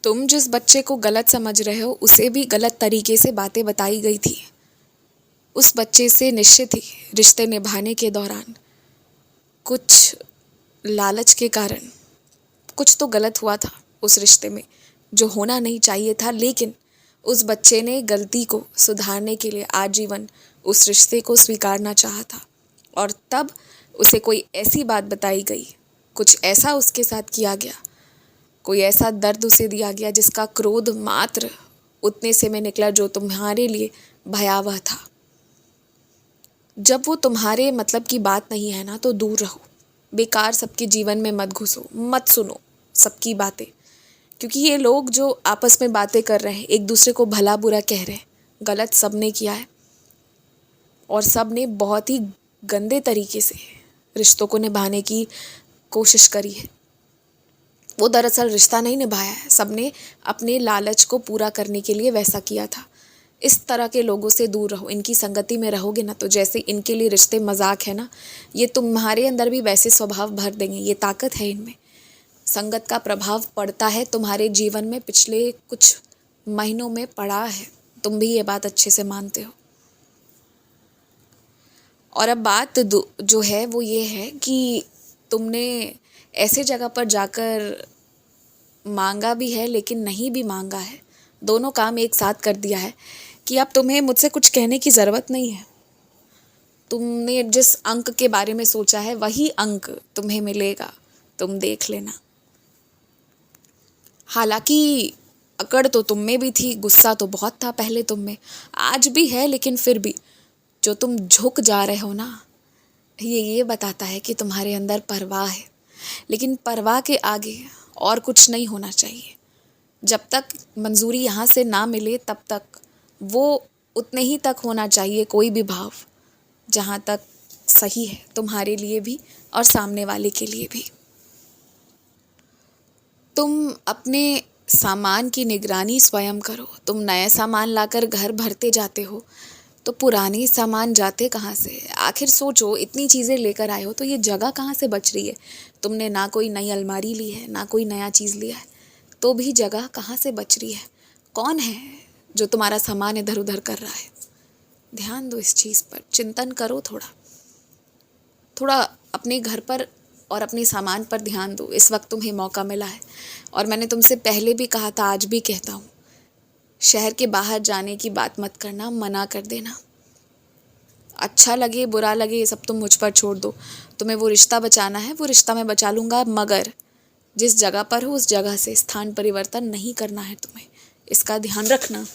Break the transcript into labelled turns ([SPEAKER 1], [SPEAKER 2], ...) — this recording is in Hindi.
[SPEAKER 1] तुम जिस बच्चे को गलत समझ रहे हो उसे भी गलत तरीके से बातें बताई गई थी। उस बच्चे से निश्चित ही रिश्ते निभाने के दौरान कुछ लालच के कारण कुछ तो गलत हुआ था उस रिश्ते में, जो होना नहीं चाहिए था। लेकिन उस बच्चे ने गलती को सुधारने के लिए आजीवन उस रिश्ते को स्वीकारना चाहा था, और तब उसे कोई ऐसी बात बताई गई, कुछ ऐसा उसके साथ किया गया, कोई ऐसा दर्द उसे दिया गया जिसका क्रोध मात्र उतने से में निकला जो तुम्हारे लिए भयावह था। जब वो तुम्हारे मतलब की बात नहीं है ना, तो दूर रहो। बेकार सबके जीवन में मत घुसो, मत सुनो सबकी बातें, क्योंकि ये लोग जो आपस में बातें कर रहे हैं, एक दूसरे को भला बुरा कह रहे हैं, गलत सबने किया है और सब ने बहुत ही गंदे तरीके से रिश्तों को निभाने की कोशिश करी है। वो दरअसल रिश्ता नहीं निभाया है, सबने अपने लालच को पूरा करने के लिए वैसा किया था। इस तरह के लोगों से दूर रहो। इनकी संगति में रहोगे ना, तो जैसे इनके लिए रिश्ते मजाक है ना, ये तुम्हारे अंदर भी वैसे स्वभाव भर देंगे। ये ताकत है इनमें। संगत का प्रभाव पड़ता है तुम्हारे जीवन में, पिछले कुछ महीनों में पड़ा है। तुम भी ये बात अच्छे से मानते हो। और अब बात जो है वो ये है कि तुमने ऐसे जगह पर जाकर मांगा भी है लेकिन नहीं भी मांगा है। दोनों काम एक साथ कर दिया है कि अब तुम्हें मुझसे कुछ कहने की ज़रूरत नहीं है। तुमने जिस अंक के बारे में सोचा है वही अंक तुम्हें मिलेगा, तुम देख लेना। हालांकि अकड़ तो तुम में भी थी, गुस्सा तो बहुत था पहले तुम में, आज भी है, लेकिन फिर भी जो तुम झुक जा रहे हो ना, ये बताता है कि तुम्हारे अंदर परवाह है। लेकिन परवाह के आगे और कुछ नहीं होना चाहिए। जब तक मंजूरी यहाँ से ना मिले तब तक वो उतने ही तक होना चाहिए, कोई भी भाव, जहाँ तक सही है तुम्हारे लिए भी और सामने वाले के लिए भी। तुम अपने सामान की निगरानी स्वयं करो। तुम नया सामान लाकर घर भरते जाते हो तो पुराने सामान जाते कहाँ से? आखिर सोचो, इतनी चीज़ें लेकर आए हो तो ये जगह कहाँ से बच रही है? तुमने ना कोई नई अलमारी ली है, ना कोई नया चीज़ लिया है, तो भी जगह कहाँ से बच रही है? कौन है जो तुम्हारा सामान इधर उधर कर रहा है? ध्यान दो इस चीज़ पर, चिंतन करो थोड़ा थोड़ा अपने घर पर और अपने सामान पर ध्यान दो। इस वक्त तुम्हें मौका मिला है, और मैंने तुमसे पहले भी कहा था, आज भी कहता हूँ, शहर के बाहर जाने की बात मत करना, मना कर देना। अच्छा लगे बुरा लगे ये सब तुम मुझ पर छोड़ दो। तुम्हें वो रिश्ता बचाना है, वो रिश्ता मैं बचा लूँगा, मगर जिस जगह पर हो उस जगह से स्थान परिवर्तन नहीं करना है तुम्हें। इसका ध्यान रखना।